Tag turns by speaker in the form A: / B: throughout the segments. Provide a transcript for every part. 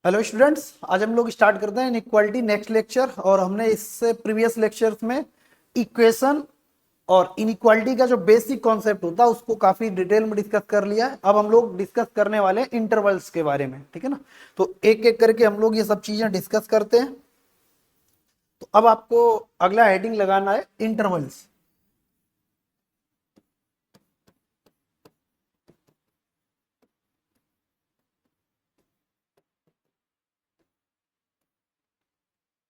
A: Hello students, आज हम लोग स्टार्ट करते हैं इनइक्वालिटी नेक्स्ट लेक्चर। और हमने इससे प्रीवियस लेक्चर्स में इक्वेशन और इनइक्वालिटी का जो बेसिक कॉन्सेप्ट होता है उसको काफी डिटेल में डिस्कस कर लिया है। अब हम लोग डिस्कस करने वाले हैं इंटरवल्स के बारे में, ठीक है ना। तो एक एक करके हम लोग ये सब चीजें डिस्कस करते हैं। तो अब आपको अगला हेडिंग लगाना है इंटरवल्स।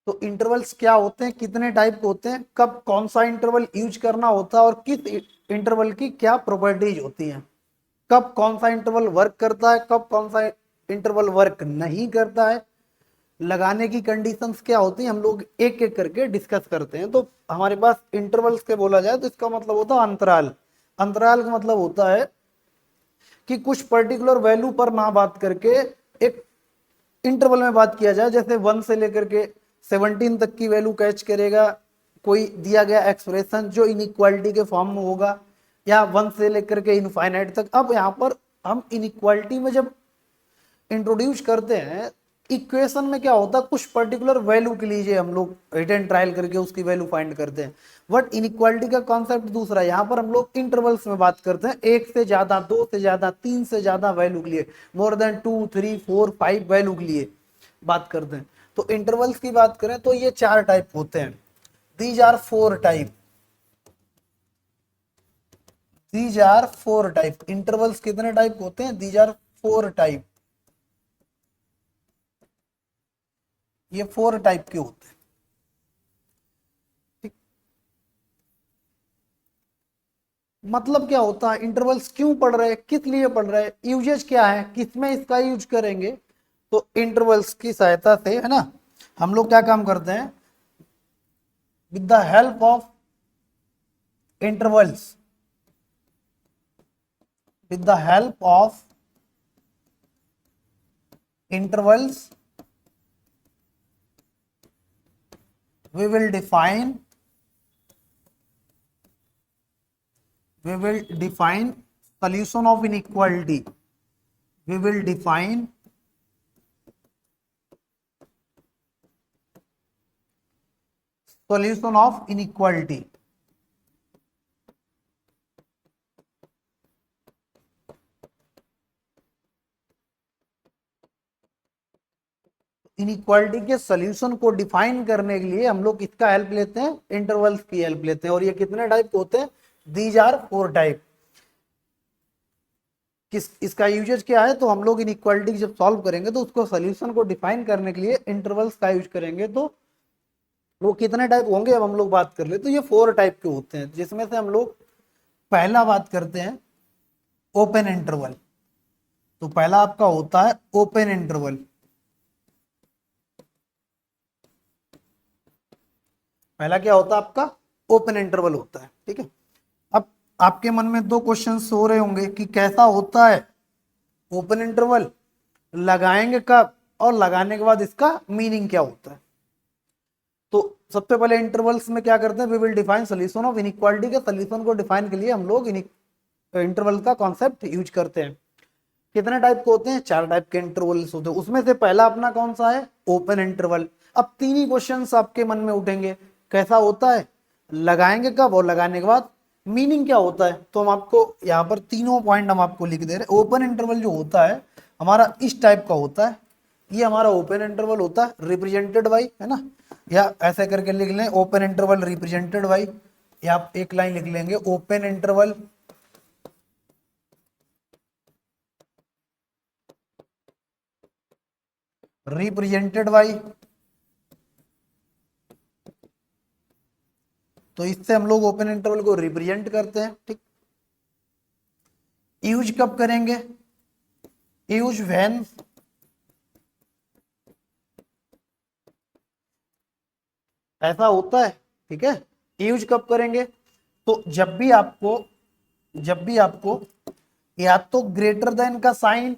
A: तो इंटरवल्स क्या होते हैं, कितने टाइप के होते हैं, कब कौन सा इंटरवल यूज करना होता है और किस इंटरवल की क्या प्रॉपर्टीज होती हैं, कब कौन सा इंटरवल वर्क करता है, कब कौन सा इंटरवल वर्क नहीं करता है, लगाने की कंडीशंस क्या होती है, हम लोग एक एक करके डिस्कस करते हैं। तो हमारे पास इंटरवल्स के बोला जाए तो इसका मतलब होता है अंतराल। अंतराल का मतलब होता है कि कुछ पर्टिकुलर वैल्यू पर ना बात करके एक इंटरवल में बात किया जाए। जैसे 1 से लेकर के 17 तक की वैल्यू कैच करेगा कोई दिया गया एक्सप्रेशन जो इनइक्वालिटी के फॉर्म में होगा, या 1 से लेकर के इनफाइनाइट तक। अब यहाँ पर हम इनइक्वालिटी में जब इंट्रोड्यूस करते हैं इक्वेशन में क्या होता है, कुछ पर्टिकुलर वैल्यू के लिए हम लोग हिट एंड ट्रायल करके उसकी वैल्यू फाइंड करते हैं। बट इनइक्वालिटी का कॉन्सेप्ट दूसरा है। यहाँ पर हम लोग इंटरवल्स में बात करते हैं, एक से ज्यादा, दो से ज्यादा, तीन से ज्यादा वैल्यू के लिए, मोर देन 2 3 4 5 वैल्यू के लिए बात करते हैं। तो इंटरवल्स की बात करें तो ये 4 टाइप होते हैं। These are 4 type, these are 4 type. Intervals कितने टाइप होते हैं? These are 4 type. ये 4 टाइप के होते हैं। ठीक, मतलब क्या होता है, इंटरवल्स क्यों पढ़ रहे हैं, किस लिए पढ़ रहे हैं, यूजेज क्या है, किसमें इसका यूज करेंगे। तो इंटरवल्स की सहायता से, है ना, हम लोग क्या काम करते हैं, with the help of intervals, with the help of intervals we will define solution of inequality. We will define solution of inequality. Inequality के सॉल्यूशन को डिफाइन करने के लिए हम लोग किसका हेल्प लेते हैं? इंटरवल्स की हेल्प लेते हैं। और ये कितने टाइप के होते हैं? These are 4 type. किस इसका यूजेज क्या है? तो हम लोग इनइक्वालिटी जब सॉल्व करेंगे तो उसको सॉल्यूशन को डिफाइन करने के लिए इंटरवल्स का यूज करेंगे। तो वो कितने टाइप होंगे अब हम लोग बात कर ले। तो ये 4 टाइप के होते हैं, जिसमें से हम लोग पहला बात करते हैं ओपन इंटरवल। तो पहला आपका होता है ओपन इंटरवल। पहला क्या होता है आपका? ओपन इंटरवल होता है। ठीक है, अब आपके मन में 2 क्वेश्चन हो रहे होंगे कि कैसा होता है ओपन इंटरवल, लगाएंगे कब, और लगाने के बाद इसका मीनिंग क्या होता है। तो सबसे पहले इंटरवल्स में क्या करते हैं, we will define solution of inequality. के सॉल्यूशन को डिफाइन के लिए हम लोग इंटरवल का कॉन्सेप्ट यूज करते हैं। कितने टाइप के होते हैं? 4 टाइप के इंटरवल्स होते हैं। उसमें से पहला अपना कौन सा है? Open interval. अब 3 ही क्वेश्चंस आपके मन में उठेंगे, कैसा होता है, लगाएंगे कब, और लगाने के बाद मीनिंग क्या होता है। तो हम आपको यहाँ पर तीनों पॉइंट हम आपको लिख दे रहे हैं। ओपन इंटरवल जो होता है हमारा इस टाइप का होता है। ये हमारा ओपन इंटरवल होता है रिप्रेजेंटेड बाई, है ना, या ऐसे करके लिख लें ओपन इंटरवल रिप्रेजेंटेड बाई, या आप एक लाइन लिख लेंगे ओपन इंटरवल रिप्रेजेंटेड बाई। तो इससे हम लोग ओपन इंटरवल को रिप्रेजेंट करते हैं। ठीक, यूज कब करेंगे? यूज व्हेन ऐसा होता है। ठीक है, यूज कब करेंगे? तो जब भी आपको या तो ग्रेटर देन का साइन,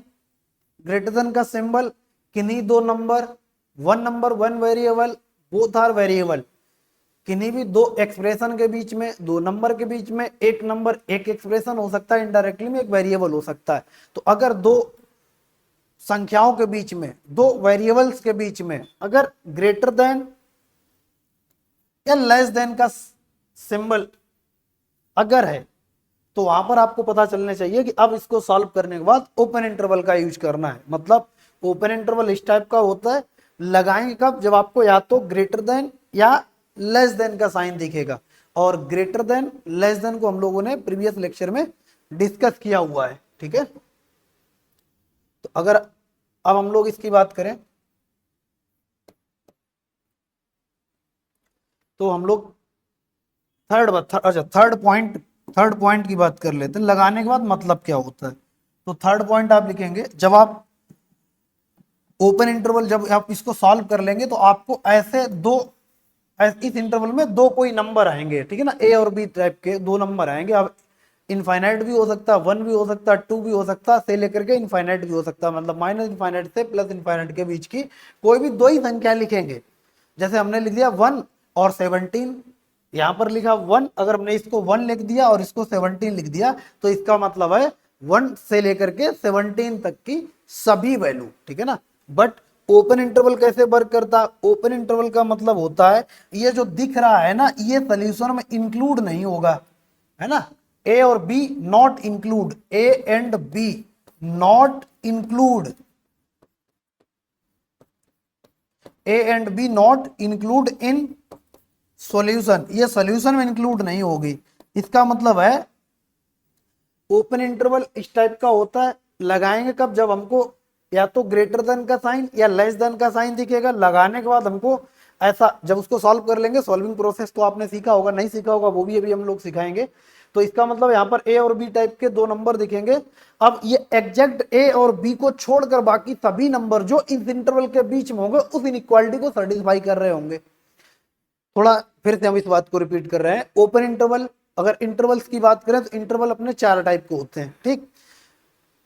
A: ग्रेटर देन का सिंबल, किन्हीं 2 number, 1 number 1 variable, both are variable, किन्हीं भी 2 एक्सप्रेशन के बीच में, 2 नंबर के बीच में, एक नंबर एक एक्सप्रेशन हो सकता है, इनडायरेक्टली में एक वेरिएबल हो सकता है। तो अगर 2 संख्याओं के बीच में, दो वेरिएबल्स के बीच में अगर ग्रेटर देन या लेस देन का सिंबल अगर है, तो वहां पर आपको पता चलने चाहिए कि अब इसको सॉल्व करने के बाद ओपन इंटरवल का यूज करना है। मतलब ओपन इंटरवल इस टाइप का होता है, लगाएंगे कब, जब आपको या तो ग्रेटर देन या लेस देन का साइन दिखेगा। और ग्रेटर देन लेस देन को हम लोगों ने प्रीवियस लेक्चर में डिस्कस किया हुआ है, ठीक है। तो अगर अब हम लोग इसकी बात करें तो हम लोग थर्ड पॉइंट की बात कर लेते हैं, लगाने के बाद मतलब क्या होता है। तो थर्ड पॉइंट आप लिखेंगे, जब आप ओपन इंटरवल जब आप इसको सॉल्व कर लेंगे तो आपको ऐसे इस इंटरवल में दो कोई नंबर आएंगे, ठीक है ना, ए और बी टाइप के दो नंबर आएंगे। अब इनफाइनाइट भी हो सकता है, 1 भी हो सकता है, 2 भी हो सकता है, से लेकर के इनफाइनाइट भी हो सकता है। मतलब माइनस इनफाइनाइट से प्लस इनफाइनाइट के बीच की कोई भी दो ही संख्या लिखेंगे। जैसे हमने लिख दिया 1 और 17, यहां पर लिखा 1, अगर हमने इसको 1 लिख दिया और इसको 17 लिख दिया तो इसका मतलब है 1 से लेकर के 17 तक की सभी वैल्यू, ठीक है ना। बट ओपन इंटरवल कैसे वर्क करता है, ओपन इंटरवल का मतलब होता है ये जो दिख रहा है ना, ये सॉल्यूशन में इंक्लूड नहीं होगा, है ना। ए और B not include, A and B not include, A and B not include in solution, ये सॉल्यूशन में इंक्लूड नहीं होगी। इसका मतलब है ओपन इंटरवल इस टाइप का होता है, लगाएंगे कब, जब हमको या तो ग्रेटर देन का साइन या लेस देन का साइन दिखेगा। लगाने के बाद हमको ऐसा, जब उसको सॉल्व कर लेंगे, सॉल्विंग प्रोसेस तो आपने सीखा होगा, नहीं सीखा होगा वो भी अभी हम लोग सिखाएंगे। तो इसका मतलब यहाँ पर ए और बी टाइप के दो नंबर दिखेंगे। अब ये एग्जैक्ट ए और बी को छोड़कर बाकी सभी नंबर जो इस इंटरवल के बीच में होंगे उस इनइक्वालिटी को सेटिस्फाई कर रहे होंगे। थोड़ा फिर से हम इस बात को रिपीट कर रहे हैं। ओपन इंटरवल, अगर इंटरवल्स की बात करें तो इंटरवल अपने चार टाइप के होते हैं, ठीक।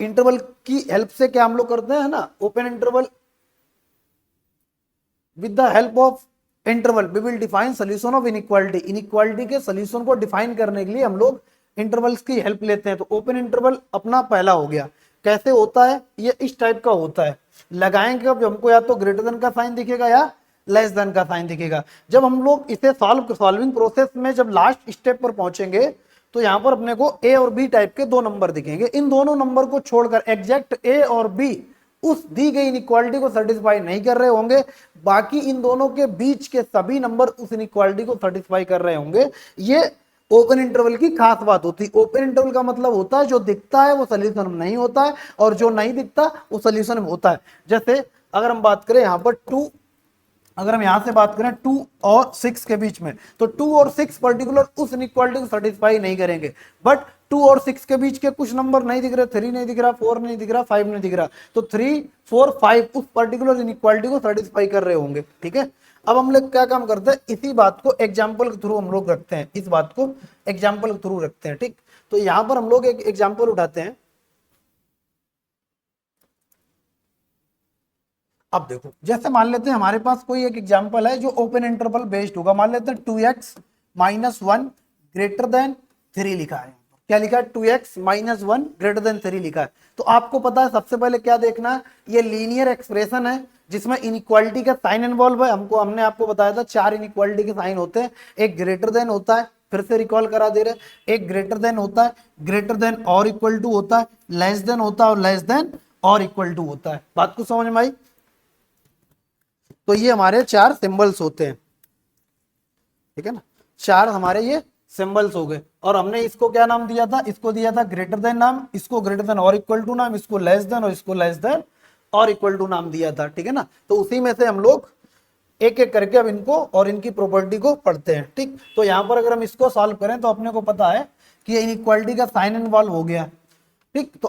A: इंटरवल की हेल्प से क्या हम लोग करते हैं ना, open interval with the help of interval we will define solution of inequality, inequality के सॉल्यूशन को डिफाइन करने के लिए हम लोग इंटरवल्स की हेल्प लेते हैं। तो ओपन इंटरवल अपना पहला हो गया। कैसे होता है, ये इस टाइप का होता है, लगाएंगे अब हमको या तो ग्रेटर देन का साइन दिखेगा या लेस देन का साइन दिखेगा। जब हम लोग इसे सॉल्विंग प्रोसेस में जब लास्ट स्टेप पर पहुंचेंगे तो यहां पर अपने को ए और बी टाइप के दो नंबर दिखेंगे। इन दोनों नंबर को छोड़कर एग्जैक्ट ए और बी उस दी गई इनइक्वालिटी को सेटिस्फाई नहीं कर रहे होंगे, बाकी इन दोनों के बीच के सभी नंबर उस इनइक्वालिटी को सेटिस्फाई कर रहे होंगे। ये ओपन इंटरवल की खास बात होती है। ओपन इंटरवल का मतलब होता है जो दिखता है वो सॉल्यूशन में नहीं होता है और जो नहीं दिखता वो सॉल्यूशन में होता है। जैसे अगर हम बात करें यहाँ पर 2, अगर हम यहां से बात करें 2 और 6 के बीच में, तो 2 और 6 पर्टिकुलर उस इनइक्वालिटी को सेटिस्फाई नहीं करेंगे। बट 2 और 6 के बीच के कुछ नंबर नहीं दिख रहे, 3 नहीं दिख रहा, 4 नहीं दिख रहा, 5 नहीं दिख रहा, तो 3, 4, 5 उस पर्टिकुलर इनइक्वालिटी को सेटिस्फाई कर रहे होंगे, ठीक है। अब हम लोग क्या काम करते हैं, इसी बात को एग्जाम्पल के थ्रू हम लोग रखते हैं, इस बात को एग्जाम्पल के थ्रू रखते हैं, ठीक। तो यहां पर हम लोग एक एग्जाम्पल उठाते हैं। अब देखो, जैसे मान लेते हैं हमारे पास कोई एक एग्जांपल है जो ओपन इंटरवल बेस्ड होगा। मान लेते हैं 2x माइनस 1 ग्रेटर देन 3 लिखा है। क्या लिखा है, 2x माइनस 1 ग्रेटर देन 3 लिखा है। तो आपको पता है सबसे पहले क्या देखना है, ये लीनियर एक्सप्रेशन है जिसमें इनइक्वालिटी का साइन इन्वॉल्व है। हमने आपको बताया था 4 इनइक्वालिटी के साइन होते हैं। एक ग्रेटर देन होता है, फिर से रिकॉल करा दे रहे, एक ग्रेटर देन होता है, ग्रेटर देन और इक्वल टू होता है, लेस देन होता है और लेस देन और इक्वल टू होता है। बात को समझ में आई। तो ये हमारे 4 सिंबल्स होते हैं, ठीक है ना, 4 हमारे ये सिंबल्स हो गए। और हमने इसको क्या नाम दिया था, इसको दिया था ग्रेटर देन नाम, इसको ग्रेटर देन और इक्वल टू नाम, इसको लेस देन और इसको लेस देन और इक्वल टू नाम दिया था, ठीक है ना। तो उसी में से हम लोग एक एक करके अब इनको और इनकी प्रॉपर्टी को पढ़ते हैं, ठीक। तो यहां पर अगर हम इसको सॉल्व करें तो अपने को पता है कि इनइक्वालिटी का साइन इन्वॉल्व हो गया, ठीक। तो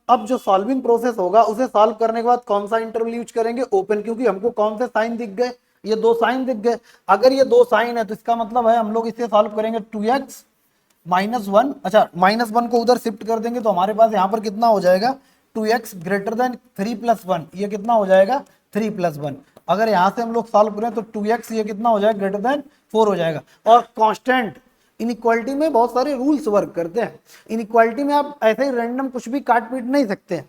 A: अब जो सॉल्विंग प्रोसेस होगा उसे सॉल्व करने के बाद कौन सा इंटरवल यूज करेंगे, ओपन, क्योंकि हमको कौन से साइन दिख गए, ये 2 साइन दिख गए। अगर ये 2 साइन है तो इसका मतलब है हम लोग इसे सॉल्व करेंगे 2x माइनस 1, अच्छा माइनस 1 को उधर शिफ्ट कर देंगे तो हमारे पास यहाँ पर कितना हो जाएगा, 2x ग्रेटर देन 3 प्लस 1, ये कितना हो जाएगा 3 प्लस 1। अगर यहाँ से हम लोग सॉल्व करें तो 2x ये कितना हो जाएगा, ग्रेटर देन 4 हो जाएगा। और कांस्टेंट इनइक्वालिटी में बहुत सारे रूल्स वर्क करते हैं। इनइक्वालिटी में आप ऐसे ही रैंडम कुछ भी काट पीट नहीं सकते हैं,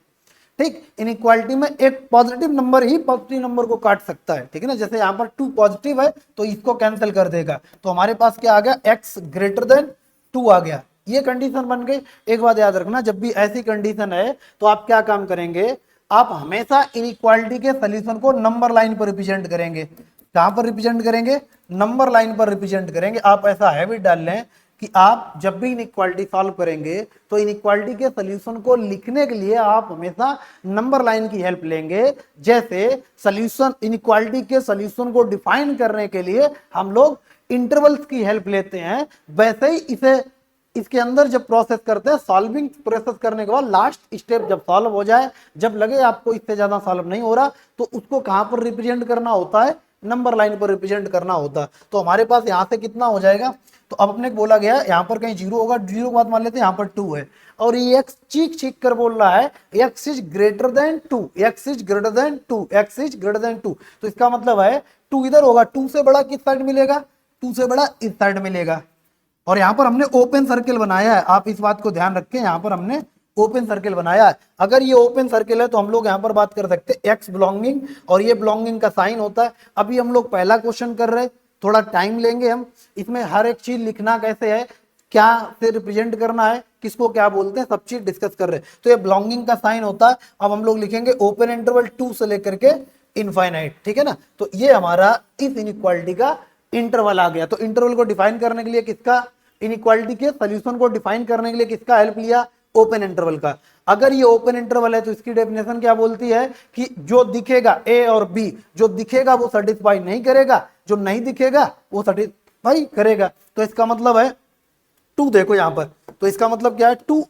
A: ठीक, इनइक्वालिटी में एक पॉजिटिव नंबर ही पॉजिटिव नंबर को काट सकता है, ठीक है ना। जैसे यहाँ पर 2 पॉजिटिव है तो इसको कैंसिल कर देगा, तो हमारे पास क्या आ गया, x ग्रेटर देन 2 आ गया। ये कंडीशन बन गई। एक बात याद रखना, जब भी ऐसी कंडीशन है तो आप क्या काम करेंगे, आप हमेशा इनइक्वालिटी के सोल्यूशन को नंबर लाइन पर रिप्रेजेंट करेंगे। कहां पर रिप्रेजेंट करेंगे, नंबर लाइन पर रिप्रेजेंट करेंगे। आप ऐसा हैबिट डाल लें कि आप जब भी इनइक्वालिटी सॉल्व करेंगे तो इनइक्वालिटी के सोल्यूशन को लिखने के लिए आप हमेशा नंबर लाइन की हेल्प लेंगे। जैसे सोल्यूशन, इनइक्वालिटी के सोल्यूशन को डिफाइन करने के लिए हम लोग इंटरवल्स की हेल्प लेते हैं, वैसे ही इसे इसके अंदर जब प्रोसेस करते हैं, सॉल्विंग प्रोसेस करने के बाद लास्ट स्टेप जब सॉल्व हो जाए, जब लगे आपको इससे ज्यादा सॉल्व नहीं हो रहा, तो उसको कहां पर रिप्रेजेंट करना होता है, नंबर लाइन पर रिप्रेजेंट करना होता है। तो हमारे पास यहां से कितना हो जाएगा, तो अब अपने बोला गया है यहां पर कहीं 0 होगा, 0 के बाद मान लेते हैं यहां पर 2 है, और ये x चीख चीख कर बोल रहा है x is greater than 2, x is greater than 2, x is greater than 2। तो इसका मतलब है 2 इधर होगा, 2 से बड़ा किस साइड मिलेगा, 2 से बड़ा इस साइड मिलेगा। और यहां पर हमने ओपन सर्किल बनाया है, आप इस बात को ध्यान रखें, यहां पर हमने ओपन सर्किल बनाया है। अगर ये ओपन सर्किल है तो हम लोग यहां पर बात कर सकते हैं एक्स बिलोंगिंग, और ये बिलोंगिंग का साइन होता है। अभी हम लोग पहला क्वेश्चन कर रहे हैं, थोड़ा टाइम लेंगे हम, इसमें हर एक चीज लिखना कैसे है, क्या से रिप्रेजेंट करना है, किसको क्या बोलते हैं, सब चीज डिस्कस कर रहे हैं। तो ये बिलोंगिंग का साइन होता है। अब हम लोग लिखेंगे ओपन इंटरवल 2 से लेकर के इनफाइनाइट, ठीक है ना। तो ये हमारा इस इनइक्वालिटी का इंटरवल आ गया। तो इंटरवल को डिफाइन करने के लिए किसका, इनइक्वालिटी के सॉल्यूशन को डिफाइन करने के लिए किसका हेल्प लिया, ओपन इंटरवल का। अगर ये ओपन इंटरवल है तो इसकी डेफिनेशन क्या बोलती है कि जो दिखेगा ए और बी, जो दिखेगा वो सेटिस्फाई नहीं करेगा, जो नहीं दिखेगा वो सेटिस्फाई करेगा। तो इसका मतलब है 2, देखो यहां पर, तो इसका मतलब क्या है, 2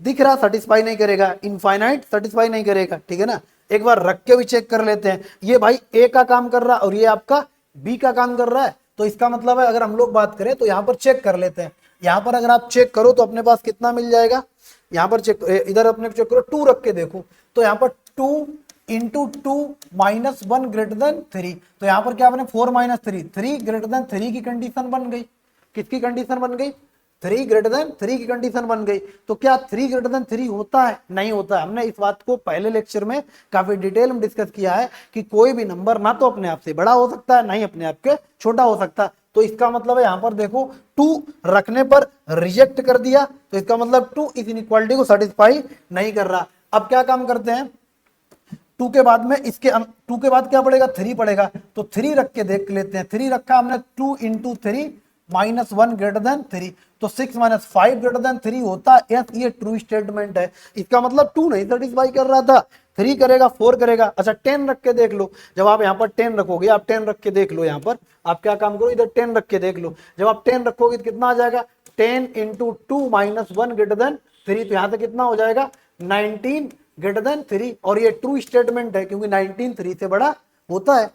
A: दिख रहा सेटिस्फाई नहीं करेगा, इनफाइनाइट सेटिस्फाई नहीं करेगा, ठीक है ना। एक बार रख के भी चेक कर लेते हैं, ये भाई ए का काम कर रहा है और ये आपका बी का काम कर रहा है। तो इसका मतलब है अगर हम लोग बात करें तो यहां पर चेक कर लेते हैं। यहां पर अगर आप चेक करो तो अपने पास कितना मिल जाएगा, यहां पर चेक, इधर अपने चेक करो, 2 रख के देखो, तो यहां पर 2 इंटू 2 माइनस 1 ग्रेटर देन 3, तो यहां पर क्या बने 4 माइनस 3, 3 ग्रेटर देन 3 की कंडीशन बन गई। किसकी कंडीशन बन गई, 3 ग्रेटर देन 3 की कंडीशन बन गई। तो क्या 3 ग्रेटर देन 3 होता है, नहीं होता है। हमने इस बात को पहले लेक्चर में काफी डिटेल में डिस्कस किया है कि कोई भी नंबर ना तो अपने आप से बड़ा हो सकता है, ना ही अपने आप के छोटा हो सकता। तो इसका मतलब है यहां पर देखो 2 रखने पर रिजेक्ट कर दिया, तो इसका मतलब 2 इस इनइक्वालिटी को सेटिस्फाई नहीं कर रहा। अब क्या काम करते हैं, 2 के बाद में इसके 2 के बाद क्या पड़ेगा, 3 पड़ेगा, तो 3 रख के देख लेते हैं। 3 रखा हमने, 2 इंटू 3 माइनस 1 ग्रेटर देन 3, तो 6 माइनस 5 ग्रेटर देन 3 होता है। यस, ये ट्रू स्टेटमेंट है। इसका मतलब 2 नहीं सेटिस्फाई कर रहा था, 3 करेगा, 4 करेगा। अच्छा 10 रख के देख लो, जब आप यहाँ पर 10 रखोगे, आप 10 रख के देख लो, यहाँ पर आप क्या काम करो, इधर 10 रख के देख लो। जब आप 10 रखोगे तो कितना आ जाएगा, 10 इंटू 2 माइनस 1 ग्रेटर देन 3, तो यहाँ से कितना हो जाएगा 19 ग्रेटर देन 3, और ये ट्रू स्टेटमेंट है क्योंकि 19 3 से बड़ा होता है।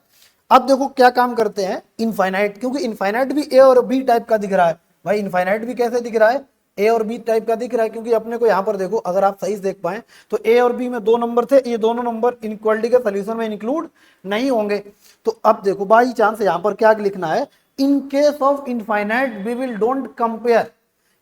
A: अब देखो क्या काम करते हैं, इनफाइनाइट, क्योंकि इनफाइनाइट भी ए और बी टाइप का दिख रहा है। भाई इनफाइनाइट भी कैसे दिख रहा है, ए और बी टाइप का दिख रहा है, क्योंकि अपने को यहाँ पर देखो, अगर आप सही से देख पाए तो ए और बी में 2 नंबर थे, ये दोनों नंबर इनइक्वालिटी के सोल्यूशन में इंक्लूड नहीं होंगे। तो अब देखो बाई चांस यहाँ पर क्या लिखना है, in case of infinite we will don't compare,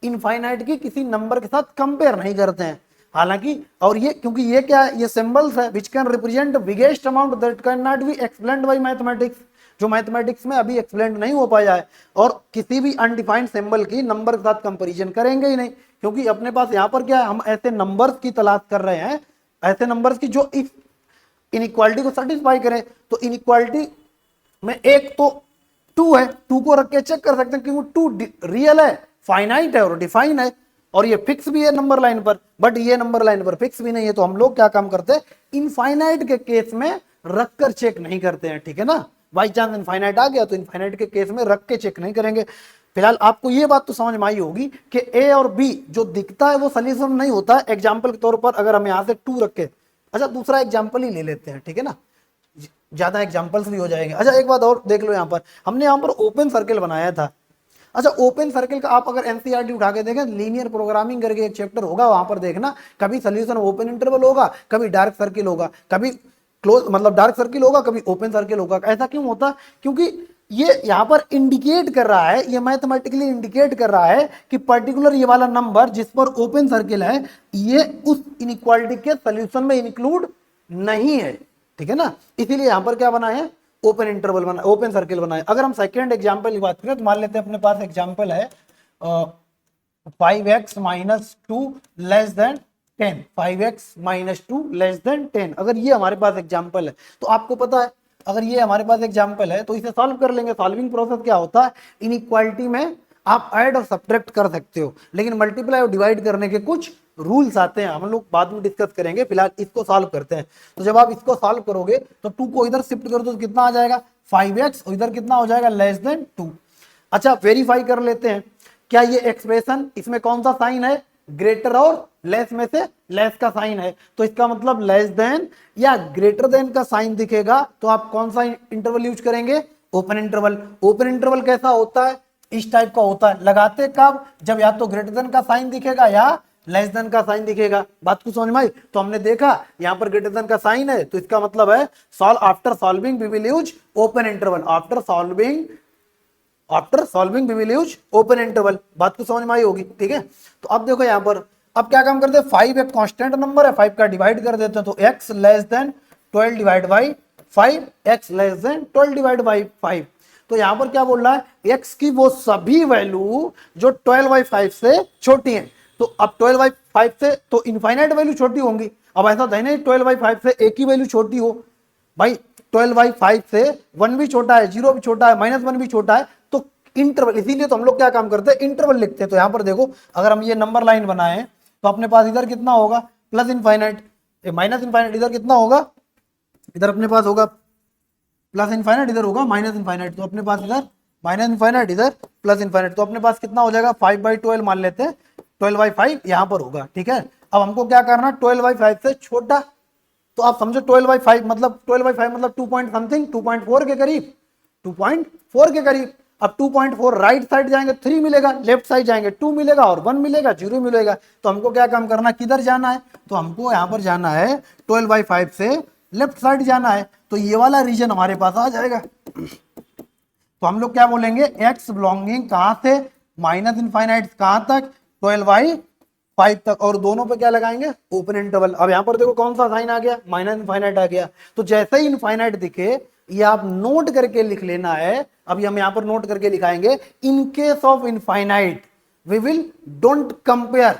A: infinite की किसी नंबर के साथ कंपेयर नहीं करते हैं। हालांकि, और ये क्योंकि ये क्या है, ये सिंबल्स है which can represent biggest amount that can not be explained bye mathematics, जो मैथमेटिक्स में अभी एक्सप्लेन नहीं हो पाया है। और किसी भी अनडिफाइंड सिंबल की नंबर के साथ कंपैरिजन करेंगे ही नहीं, क्योंकि अपने पास यहाँ पर क्या है, हम ऐसे नंबर्स की तलाश कर रहे हैं, ऐसे नंबर्स की जो इस इनइक्वालिटी को सेटिस्फाई करें। तो इनइक्वालिटी में एक तो 2 है, 2 को रख के चेक कर सकते हैं क्योंकि 2 रियल है, फाइनाइट है और डिफाइन है, और ये फिक्स भी है नंबर लाइन पर, बट ये नंबर लाइन पर फिक्स भी नहीं है। तो हम लोग क्या काम करते हैं, इनफाइनाइट के केस में रखकर चेक नहीं करते हैं, ठीक है ना। बाई चांस इनफाइनाइट आ गया तो इनफाइनाइट के केस में रख के चेक नहीं करेंगे। फिलहाल आपको ये बात तो समझ में आई होगी कि ए और बी जो दिखता है वो सोल्यूशन नहीं होता है। एग्जाम्पल के तौर पर अगर हम यहाँ से 2 रख के, अच्छा दूसरा एग्जाम्पल ही ले लेते हैं, ठीक है ना, ज्यादा एग्जाम्पल्स भी हो जाएंगे। अच्छा एक बात और देख लो, यहाँ पर हमने यहाँ पर ओपन सर्किल बनाया था। अच्छा ओपन सर्किल का आप अगर एनसीईआरटी उठा के देखें, लीनियर प्रोग्रामिंग करके एक चैप्टर होगा, वहां पर देखना कभी सोल्यूशन ओपन इंटरवल होगा, कभी डार्क सर्किल होगा, कभी क्लोज मतलब डार्क सर्किल होगा, कभी ओपन सर्किल होगा। ऐसा क्यों होता है, क्योंकि ये यहाँ पर इंडिकेट कर रहा है, ये मैथमेटिकली इंडिकेट कर रहा है कि पर्टिकुलर ये वाला नंबर जिस पर ओपन सर्किल है ये उस इनइक्वालिटी के सोल्यूशन में इंक्लूड नहीं है, ठीक है ना। इसीलिए यहाँ पर क्या बना है, ओपन इंटरवल बना, ओपन सर्किल बना है। अगर हम सेकेंड एग्जाम्पल की बात करें तो मान लेते हैं अपने पास एग्जाम्पल है 5x minus two less than 10, 5x minus two less than 10। अगर ये हमारे पास एग्जाम्पल है तो आपको पता है अगर ये हमारे पास एग्जाम्पल है तो इसे सॉल्व कर लेंगे। सॉल्विंग प्रोसेस क्या होता है, इनइक्वालिटी में आप ऐड और सब्ट्रैक्ट कर सकते हो, लेकिन मल्टीप्लाई और डिवाइड करने के कुछ रूल्स आते हैं, हम लोग बाद में डिस्कस करेंगे, फिलहाल इसको सॉल्व करते हैं। तो जब आप इसको सॉल्व करोगे तो 2 को इधर शिफ्ट कर दो तो कितना आ जाएगा 5x, और इधर कितना हो जाएगा लेस देन 2। अच्छा वेरीफाई कर लेते हैं क्या ये एक्सप्रेशन, इसमें कौन सा साइन है, ग्रेटर और लेस में से लेस का साइन है, तो इसका मतलब लेस देन या ग्रेटर देन का साइन दिखेगा तो आप कौन सा इंटरवल यूज करेंगे, ओपन इंटरवल। ओपन इंटरवल कैसा होता है, इस टाइप का होता है, लगाते कब, जब या तो ग्रेटर देन का साइन दिखेगा या लेस देन का साइन दिखेगा। बात को समझ में आई। तो हमने देखा यहां पर ग्रेटर देन का साइन है तो इसका मतलब है after solving we will use open interval, after solving we will use open interval. बात को समझ में आई होगी, ठीक है। तो अब देखो यहां पर अब क्या काम करते हैं, 5 एक कांस्टेंट नंबर है, 5 का डिवाइड कर देते हैं तो x less than 12 divide by 5, x less than 12 divide by 5। तो यहां पर क्या बोल रहा है, x की वो सभी वैल्यू जो 12/5 से छोटी है। तो अब 12/5 से तो इनफाइनाइट वैल्यू छोटी होंगी। अब ऐसा तो नहीं 12/5 से एक ही वैल्यू छोटी हो, भाई 12/5 से 1 भी छोटा है, 0 भी छोटा है, -1 भी छोटा है, तो इंटरवल, इसीलिए तो हम लोग क्या काम करते हैं, इंटरवल लिखते हैं। तो यहां पर देखो अगर हम ये नंबर लाइन बनाए तो अपने पास इधर कितना होगा प्लस इनफाइनाइट, माइनस इनफाइनाइट, इधर कितना होगा, इधर अपने पास होगा प्लस इनफाइनाइट, इधर होगा माइनस इनफाइनाइट, तो अपने पास इधर माइनस इनफाइनाइट, इधर प्लस इनफाइनाइट, तो अपने पास कितना हो जाएगा 5/12 मान लेते हैं, 12/5 यहां पर होगा, ठीक है। अब हमको क्या करना, 12/5 से छोटा, तो आप समझो 12/5 मतलब 12/5 मतलब 2 पॉइंट समथिंग, 2.4 के करीब, 2.4 के करीब। अब 2.4 राइट साइड जाएंगे 3 मिलेगा, लेफ्ट साइड जाएंगे 2 मिलेगा और 1 मिलेगा, 0 मिलेगा। तो हमको क्या काम करना, किधर जाना है, तो हमको यहां पर जाना है 12/5 से लेफ्ट साइड जाना है, तो ये वाला रीजन हमारे पास आ जाएगा। तो हम लोग क्या बोलेंगे, x बिलोंगिंग कहां से, माइनस इनफाइनाइट कहां तक, 12/5 तक, और दोनों पे क्या लगाएंगे, ओपन इंटरवल। अब यहां पर देखो कौन सा साइन आ गया, माइनस इनफाइनाइट आ गया। तो जैसे ही इनफाइनाइट दिखे ये आप नोट करके लिख लेना है। अभी हम यहां पर नोट करके लिखाएंगे, in case of infinite we will don't compare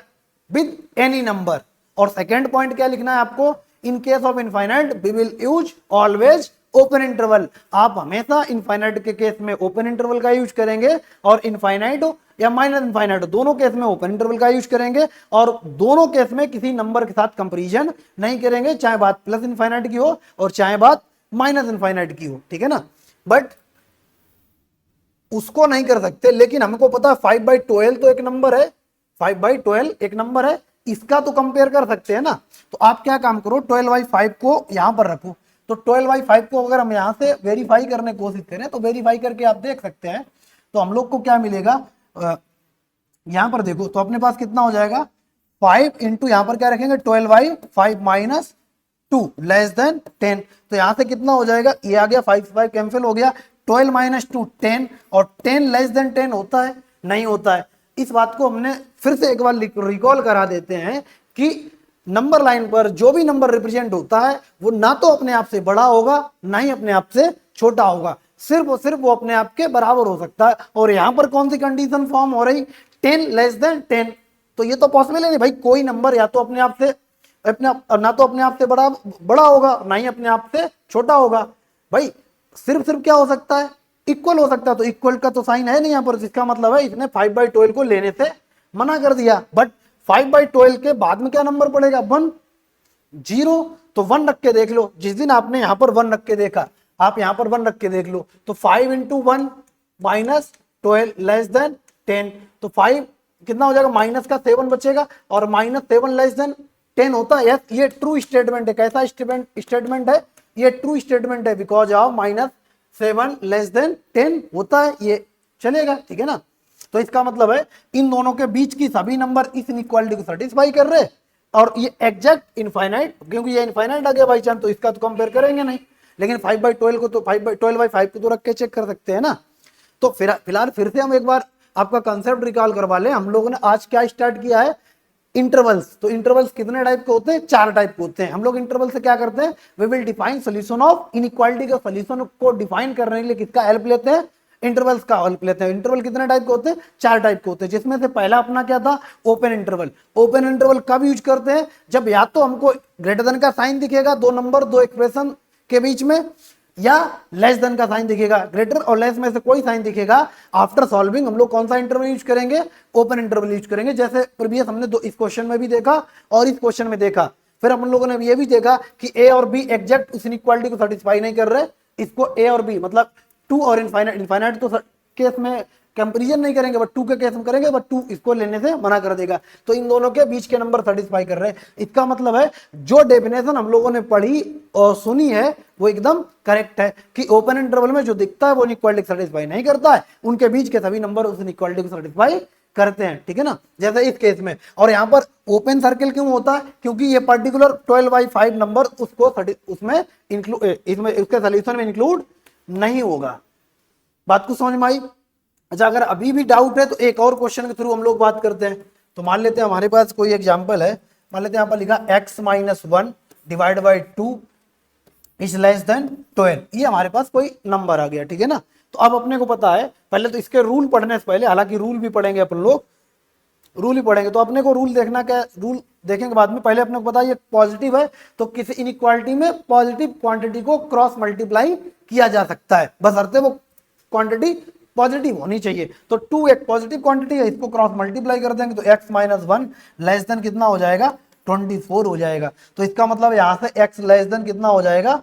A: with any number. और सेकेंड पॉइंट क्या लिखना है आपको, in case of infinite we will use always open interval. आप हमेशा इनफाइनाइट के केस में ओपन इंटरवल का यूज करेंगे, और इनफाइनाइट या माइनस इनफाइनाइट दोनों केस में ओपन इंटरवल का यूज करेंगे, और दोनों केस में किसी नंबर के साथ कंपैरिजन नहीं करेंगे, चाहे बात प्लस इनफाइनाइट की हो और चाहे बात माइनस इनफाइनाइट की हो, ठीक है ना। बट उसको नहीं कर सकते, लेकिन हमको पता है 5/12 तो एक नंबर है, 5/12 एक नंबर है, इसका तो कंपेयर कर सकते हैं ना। तो आप क्या काम करो, 12/5 को यहां पर रखो, तो 12/5 को अगर हम यहां से वेरीफाई करने की कोशिश करें तो वेरीफाई करके आप देख सकते हैं। तो हम लोग को क्या मिलेगा, यहां पर देखो तो अपने पास कितना हो जाएगा, 5 इंटू यहां पर क्या रखेंगे 12/5 माइनस 2 लेस देन 10। तो यहां से कितना हो जाएगा, ये आ गया 5 कैंसिल हो गया, 12 माइनस 2 10, और 10 लेस देन 10 होता है, नहीं होता है। इस बात को हमने फिर से एक बार रिकॉल करा देते हैं कि नंबर लाइन पर जो भी नंबर रिप्रेजेंट होता है वो ना तो अपने आप से बड़ा होगा ना ही अपने आप से छोटा होगा, सिर्फ और सिर्फ वो अपने आप के बराबर हो सकता है। और यहां पर कौन सी कंडीशन फॉर्म हो रही, 10 लेस देन 10, तो ये तो पॉसिबल है नहीं भाई, कोई नंबर या तो अपने आप से ना तो अपने आप से बड़ा होगा ना ही अपने आप से छोटा होगा, भाई सिर्फ क्या हो सकता है, इक्वल हो सकता है। तो इक्वल का तो साइन है नहीं यहाँ पर, जिसका मतलब है इसने 5/12 को लेने से मना कर दिया। बट 5/12 के बाद में क्या नंबर पड़ेगा, 1 0, तो 1 रख के देख लो, जिस दिन आपने यहां पर 1 रख के देखा, आप यहां पर 1 रख के देख लो, तो 5 इंटू 1 माइनस 12 लेस देन 10, तो 5 कितना हो जाएगा, माइनस का 7 बचेगा, और -7 लेस देन 10 होता है। ये ट्रू स्टेटमेंट है, कैसा स्टेटमेंट है, ये ट्रू स्टेटमेंट है, बिकॉज ऑफ -7 लेस देन 10 होता है, ये चलेगा, ठीक है ना। तो इसका मतलब है इन दोनों के बीच की सभी नंबर इस इनइक्वालिटी को सेटिस्फाई कर रहे हैं, और ये एग्जैक्ट इनफाइनाइट, क्योंकि ये इनफाइनाइट आ गया बाई चांस, तो इसका तो कंपेयर करेंगे नहीं। लेकिन 5/12 को तो 5/12/5 को तो रख के चेक कर सकते हैं ना। तो फिलहाल फिर से हम एक बार आपका कंसेप्ट रिकॉल करवा लें। हम लोगों ने आज क्या स्टार्ट किया है, इंटरवल्स। तो इंटरवल्स कितने टाइप के होते हैं, 4 टाइप के होते हैं। हम लोग इंटरवल से क्या करते हैं, we will define solution of inequality का सॉल्यूशन को डिफाइन करने के लिए किसका हेल्प लेते हैं, इंटरवल्स का हेल्प लेते हैं। इंटरवल कितने टाइप के होते हैं, 4 टाइप के होते हैं, जिसमें से पहला अपना क्या था, ओपन इंटरवल। ओपन इंटरवल कब यूज करते हैं, जब या तो हमको ग्रेटर देन का साइन दिखेगा, 2 नंबर 2 एक्सप्रेशन के बीच में, या लेस देन का साइन दिखेगा, ग्रेटर और लेस में से कोई साइन दिखेगा। आफ्टर सॉल्विंग हम लोग कौन सा इंटरवल यूज करेंगे, ओपन इंटरवल यूज करेंगे। जैसे प्रीवियस हमने इस क्वेश्चन में भी देखा और इस क्वेश्चन में देखा। फिर हम लोगों ने ये भी देखा कि ए और बी एग्जैक्ट उस इनइक्वालिटी को सेटिस्फाई नहीं कर रहे। इसको ए और बी मतलब 2 और इनफाइनाइट तो केस में कंपेरिजन नहीं करेंगे, बट 2 के केस में करेंगे, बट 2 इसको लेने से मना कर देगा। तो इन दोनों के बीच के नंबर सेटिस्फाई कर रहे हैं। इसका मतलब है जो डेफिनेशन हम लोगों ने पढ़ी और सुनी है वो एकदम करेक्ट है कि ओपन इंटरवल में जो दिखता है वो इनइक्वालिटी को सेटिस्फाई नहीं करता है, उनके बीच के सभी नंबर उस इनइक्वालिटी को सेटिस्फाई करते हैं। ठीक है ना, जैसे इस केस में। और यहाँ पर ओपन सर्किल क्यों होता है, क्योंकि ये पर्टिकुलर 12/5 नंबर उसको उसमें इंक्लूड, इसमें उसके सोल्यूशन में इंक्लूड नहीं होगा। बात को समझ में आई। अच्छा, अगर अभी भी डाउट है तो एक और क्वेश्चन के थ्रू हम लोग बात करते हैं। तो मान लेते हैं हमारे पास कोई एग्जांपल है, मान लेते हैं यहाँ पर लिखा x-1 divide by 2 is less than 12। ये हमारे पास कोई नंबर आ गया। ठीक है ना, तो अब अपने को पता है, पहले तो इसके रूल पढ़ने से पहले, हालांकि रूल भी पढ़ेंगे अपन लोग, रूल ही पढ़ेंगे, तो अपने को रूल देखना क्या, रूल देखेंगे बाद में। पहले अपने को पता है ये पॉजिटिव है, तो किसी इनइक्वालिटी में पॉजिटिव क्वांटिटी को क्रॉस मल्टीप्लाई किया जा सकता है, बशर्ते वो क्वांटिटी पॉजिटिव होनी चाहिए। तो 2 एक पॉजिटिव क्वांटिटी है, इसको क्रॉस मल्टीप्लाई कर देंगे तो x-1 लेस देन कितना हो जाएगा, 24 हो जाएगा। तो इसका मतलब यहां से x लेस देन कितना हो जाएगा,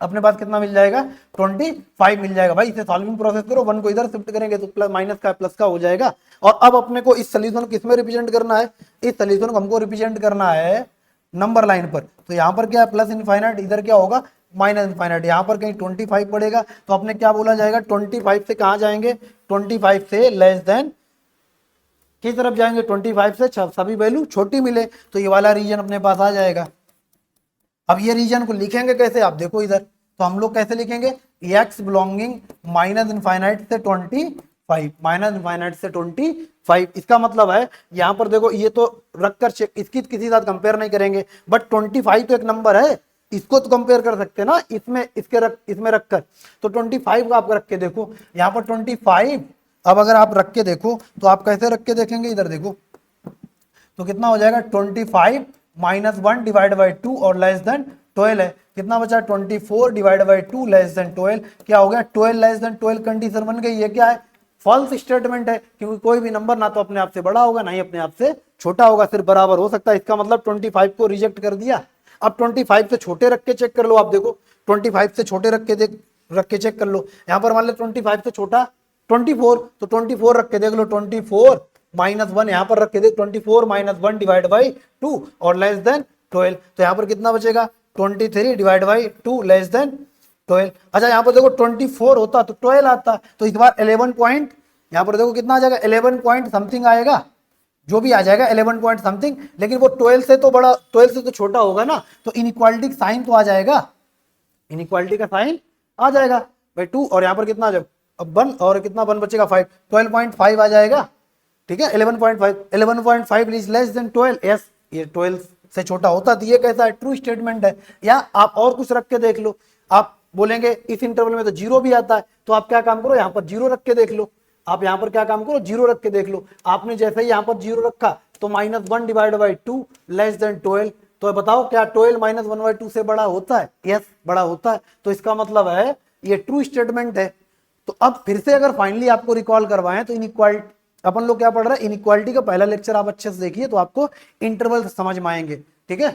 A: अपने पास कितना मिल जाएगा, 25 मिल जाएगा। भाई इसे सॉल्विंग प्रोसेस करो, 1 को इधर शिफ्ट करेंगे तो प्लस माइनस का प्लस का हो जाएगा। और अब अपने को इस सोल्यूशन को किसमें रिप्रेजेंट करना है, इस सोल्यूशन को हमको रिप्रेजेंट करना है नंबर लाइन पर। तो यहाँ पर क्या है, प्लस इनफाइनाइट, इधर क्या होगा, माइनस इनफाइनाइट। यहाँ पर कहीं 25 पड़ेगा, तो अपने क्या बोला जाएगा, 25 से कहाँ जाएंगे, 25 से लेस देन किस तरफ जाएंगे, 25 से सभी वैल्यू छोटी मिले, तो ये वाला रीजन अपने पास आ जाएगा। अब ये रीजन को लिखेंगे कैसे, आप देखो इधर, तो हम लोग कैसे लिखेंगे, x बिलोंगिंग माइनस इनफाइनाइट से 25, माइनस इनफाइनाइट से 25। इसका मतलब है यहाँ पर देखो, ये तो रखकर चेक, इसकी किसी साथ कंपेयर नहीं करेंगे, बट 25 तो एक नंबर है, इसको तो कंपेयर कर सकते हैं ना, इसमें रखकर। तो 25 का आप रख के देखो, यहाँ पर 25 अब अगर आप रख के देखो तो आप कैसे रख के देखेंगे, इधर देखो तो कितना हो जाएगा, 25 माइनस 1 डिवाइड बाई 2 और लेस देन 12 है, कितना बचा, 24 डिवाइड बाई 2 लेस देन 12। क्या हो गया, 12 लेस देन 12 कंडीशन बन गई। ये क्या है, फॉल्स स्टेटमेंट है, क्योंकि कोई भी नंबर ना तो अपने आप से बड़ा होगा ना ही अपने आप से छोटा होगा, सिर्फ बराबर हो सकता है। इसका मतलब 25 को रिजेक्ट कर दिया। अब 25 से छोटे रख के चेक कर लो, आप देखो 25 से छोटे रख के चेक कर लो। यहाँ पर मान लो 25 से छोटा 24, तो 24 रख के देख लो, 24 माइनस 1 यहाँ पर रख के देख, 24 माइनस 1 डिवाइड बाई 2 और लेस देन 12। तो यहाँ पर कितना बचेगा, 23 डिवाइड बाई 2 लेस देन 12। अच्छा, यहाँ पर देखो 24 होता तो 12 आता, तो इस बार 11 पॉइंट, यहाँ पर देखो कितना आ जाएगा, 11 पॉइंट समथिंग आएगा, जो भी आ जाएगा 11 पॉइंट समथिंग। लेकिन वो 12 से तो बड़ा, 12 से तो छोटा होगा ना, तो इनइक्वालिटी का साइन तो आ जाएगा, इनइक्वालिटी का साइन आ जाएगा भाई 2, और यहाँ पर कितना आ जाएगा, अब 1 और कितना 1 बचेगा 5, 12.5 आ जाएगा। ठीक है, 11.5 इज लेस देन 12। यस, ये 12 से छोटा होता, तो ये कैसा है, ट्रू स्टेटमेंट है। या आप और कुछ रख के देख लो, आप बोलेंगे इस इंटरवल में तो 0 भी आता है, तो आप क्या काम करो, यहाँ पर 0 रख के देख लो। आप यहाँ पर क्या काम करो, 0 रख के देख लो। आपने जैसे ही यहाँ पर 0 रखा तो -1 डिवाइड बाई 2 लेस देन 12। तो बताओ क्या 12 -1/2 से बड़ा होता है, यस बड़ा होता है। तो इसका मतलब है ये ट्रू स्टेटमेंट है। तो अब फिर से अगर फाइनली आपको रिकॉल करवाएं तो इनइक्वालिटी, अपन लोग क्या पढ़ रहे हैं, इनइक्वालिटी का पहला लेक्चर आप अच्छे से देखिए तो आपको इंटरवल समझ में आएंगे। ठीक है,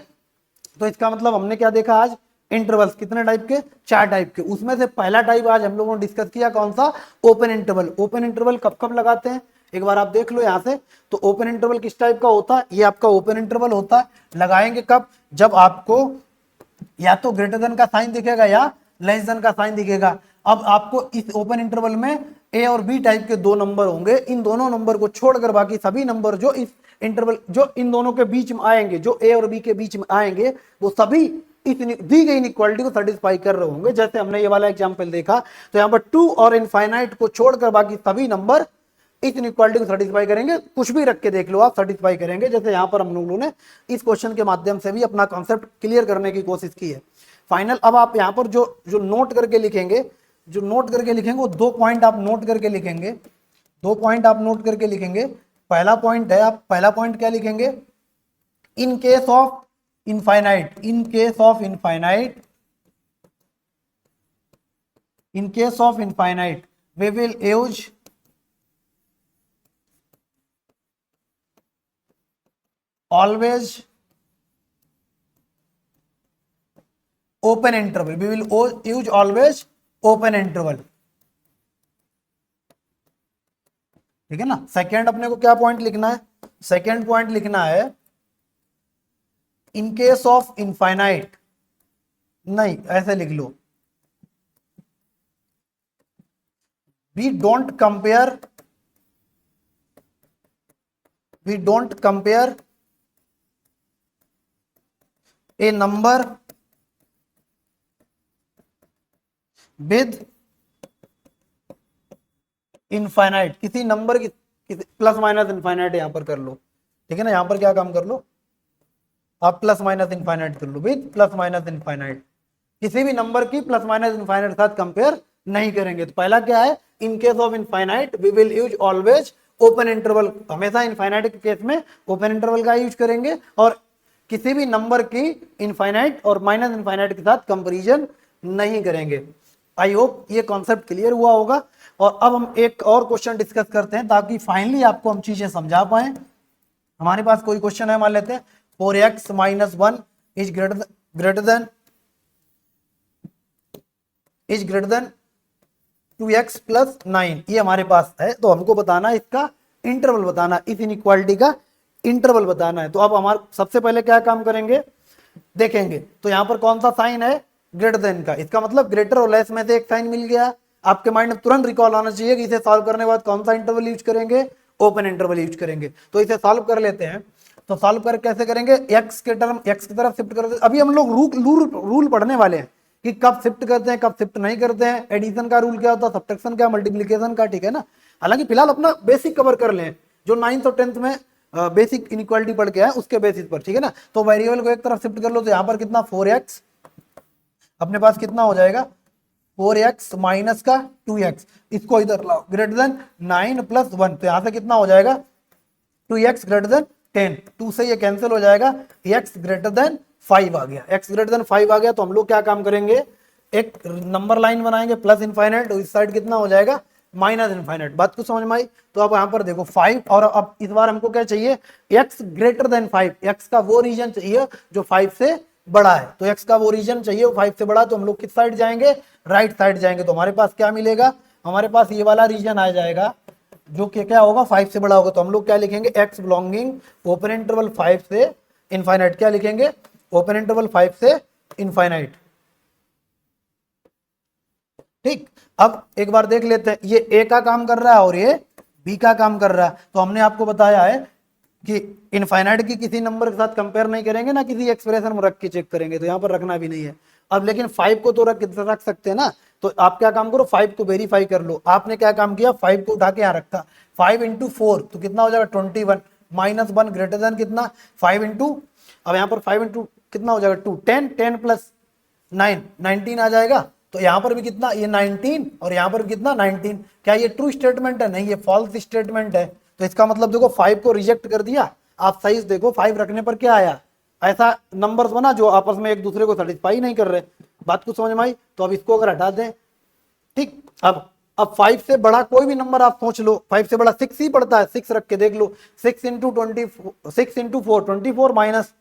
A: तो इसका मतलब हमने क्या देखा आज, इंटरवल्स कितने टाइप के, 4 टाइप के। उसमें से पहला टाइप आज हम लोगों ने डिस्कस किया, कौन सा, ओपन इंटरवल। ओपन इंटरवल कब कब लगाते हैं, एक बार आप देख लो यहाँ से। तो ओपन इंटरवल किस टाइप का होता है, ये आपका ओपन इंटरवल होता है। लगाएंगे कब, जब आपको या तो ग्रेटर देन का साइन दिखेगा या लेस देन का साइन दिखेगा। अब आपको इस ओपन इंटरवल में ए और बी टाइप के 2 नंबर होंगे, इन दोनों नंबर को छोड़कर बाकी सभी नंबर जो इस इंटरवल, जो इन दोनों के बीच में आएंगे, जो ए और बी के बीच में आएंगे, वो सभी दी गई इनइक्वालिटी को सेटिस्फाई कर रहे होंगे। जैसे हमने ये वाला एग्जांपल देखा, तो यहाँ पर 2 और इनफाइनाइट को छोड़कर बाकी सभी नंबर इस इनइक्वालिटी को सेटिस्फाई करेंगे। कुछ भी रख के देख लो आप, सेटिस्फाई करेंगे। जैसे यहाँ पर हम लोगों ने इस क्वेश्चन के माध्यम से भी अपना कॉन्सेप्ट क्लियर करने की कोशिश की है। फाइनल अब आप यहाँ पर जो जो नोट करके लिखेंगे, जो नोट करके लिखेंगे वो 2 पॉइंट आप नोट करके लिखेंगे। 2 पॉइंट आप नोट करके लिखेंगे। पहला पॉइंट है, आप पहला पॉइंट क्या लिखेंगे? In case of infinite, in case of infinite, in case of infinite we will use always open interval, we will use always open interval, ठीक है ना। सेकेंड अपने को क्या पॉइंट लिखना है? सेकेंड पॉइंट लिखना है इन केस ऑफ इनफाइनाइट, नहीं ऐसे लिख लो, we don't compare a number with infinite, किसी नंबर की प्लस माइनस इनफाइनाइट यहां पर कर लो, ठीक है ना। यहां पर क्या काम कर लो आप, प्लस माइनस इनफाइनाइट कर लो, विद प्लस माइनस इनफाइनाइट। किसी भी नंबर की प्लस माइनस इनफाइनाइट के साथ कंपेयर नहीं करेंगे। तो पहला क्या है? In case of infinite we will use always open interval, हमेशा इनफाइनाइट के केस में ओपन इंटरवल का यूज करेंगे, और किसी भी नंबर की इनफाइनाइट और माइनस इनफाइनाइट के साथ कंपैरिजन नहीं करेंगे। आई होप ये कॉन्सेप्ट क्लियर हुआ होगा। और अब हम एक और क्वेश्चन डिस्कस करते हैं ताकि फाइनली आपको हम चीजें समझा पाए। हमारे पास कोई क्वेश्चन है, मान लेते हैं 4x - 1 is greater than 2x + 9, ये हमारे पास है। तो हमको बताना है इसका इंटरवल बताना, इस इनइक्वालिटी का इंटरवल बताना है। तो अब हमारे सबसे पहले क्या काम करेंगे, देखेंगे तो यहाँ पर कौन सा साइन है? ग्रेटर देन का। इसका मतलब ग्रेटर और लेस में से एक साइन मिल गया। आपके माइंड में तुरंत रिकॉल आना चाहिए कि इसे सॉल्व करने के बाद कौन सा इंटरवल यूज करेंगे? ओपन इंटरवल यूज करेंगे। तो इसे सॉल्व कर लेते हैं। तो सॉल्व कर कैसे करेंगे? एक्स के टर्म एक्स की तरफ शिफ्ट कर, अभी हम लोग रूल पढ़ने वाले हैं कि कब शिफ्ट करते हैं कब शिफ्ट नहीं करते हैं। एडिशन का रूल क्या होता है, सब्ट्रैक्शन का, मल्टीप्लिकेशन का, ठीक है ना। हालांकि फिलहाल अपना बेसिक कवर कर लें, जो 9th और 10th में बेसिक इनइक्वालिटी पढ़ के आए उसके बेसिस पर, ठीक है ना। तो वेरिएबल को एक तरफ शिफ्ट कर लो, तो यहाँ पर कितना 4x, अपने पास कितना हो जाएगा 4x माइनस का 2x, इसको इधर लाओ, ग्रेटर देन 9 + 1, तो यहाँ से कितना हो जाएगा 2x ग्रेटर देन 10, 2 से ये कैंसिल हो जाएगा, x ग्रेटर देन 5 आ गया। x ग्रेटर देन 5 आ गया तो हम लोग क्या काम करेंगे, एक नंबर लाइन बनाएंगे प्लस इनफाइनाइट, और इस साइड कितना हो जाएगा माइनस इनफाइनाइट। बात को समझ में आई? तो अब यहाँ पर देखो 5, और अब इस बार हमको क्या चाहिए, x ग्रेटर देन 5, x का वो रीजन चाहिए जो 5 से बड़ा है। तो x का वो रीजन चाहिए वो 5 से बड़ा, तो हम लोग किस साइड जाएंगे, राइट साइड जाएंगे। तो हमारे पास क्या मिलेगा, हमारे पास ये वाला रीजन आ जाएगा जो कि क्या होगा 5 से बड़ा होगा। तो हम लोग क्या लिखेंगे, x बिलोंगिंग ओपन इंटरवल 5 से इनफाइनाइट, क्या लिखेंगे ओपन इंटरवल 5 से इनफाइनाइट। ठीक, अब एक बार देख लेते हैं, ये ए का काम कर रहा है और ये बी का काम कर रहा है। तो हमने आपको बताया है कि इनफाइनाइट की किसी नंबर के साथ कंपेयर नहीं करेंगे, ना किसी एक्सप्रेशन में रख के चेक करेंगे, तो यहाँ पर रखना भी नहीं है। अब लेकिन 5 को तो रख सकते हैं ना, तो आप क्या काम करो 5 को वेरीफाई कर लो। आपने क्या काम किया, 5 को उठा के यहाँ रखा, 5 × 4 तो कितना हो जाएगा 21, -1 ग्रेटर देन कितना 5 × अब यहाँ पर 5 × कितना हो जाएगा 2, 10 + 9 19 आ जाएगा। तो यहाँ पर भी कितना, ये 19 और यहाँ पर भी कितना 19। क्या ये ट्रू स्टेटमेंट है? नहीं, ये फॉल्स स्टेटमेंट है। तो इसका मतलब देखो 5 को रिजेक्ट कर दिया। आप सही से देखो 5 रखने पर क्या आया, ऐसा नंबर्स बना जो आपस में एक दूसरे को सेटिस्फाई नहीं कर रहे। बात को समझ में आई? तो अब इसको अगर हटा दें, ठीक, अब 5 से बड़ा कोई भी नंबर आप सोच लो, 5 से बड़ा 6 ही पड़ता है, 6 रख के देख लो, 6 × 4 24 माइनस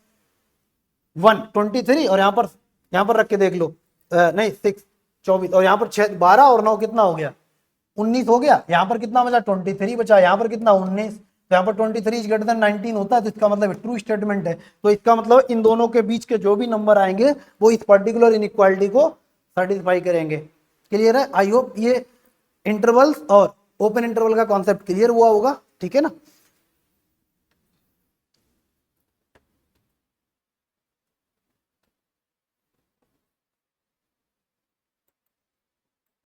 A: 1 23, और यहाँ पर रख के देख लो, नहीं 6 24, और यहाँ पर 6 12 और 9 कितना हो गया 19 हो गया। यहाँ पर कितना बचा 23 बचा, यहाँ पर कितना 19, तो यहाँ पर 23 ग्रेटर देन 19 होता है। तो इसका मतलब ट्रू स्टेटमेंट है। तो इसका मतलब इन दोनों के बीच के जो भी नंबर आएंगे वो इस पर्टिकुलर इनइक्वालिटी को सेटिस्फाई करेंगे। क्लियर है? आई होप ये इंटरवल्स और ओपन इंटरवल का कॉन्सेप्ट क्लियर हुआ होगा, ठीक है ना।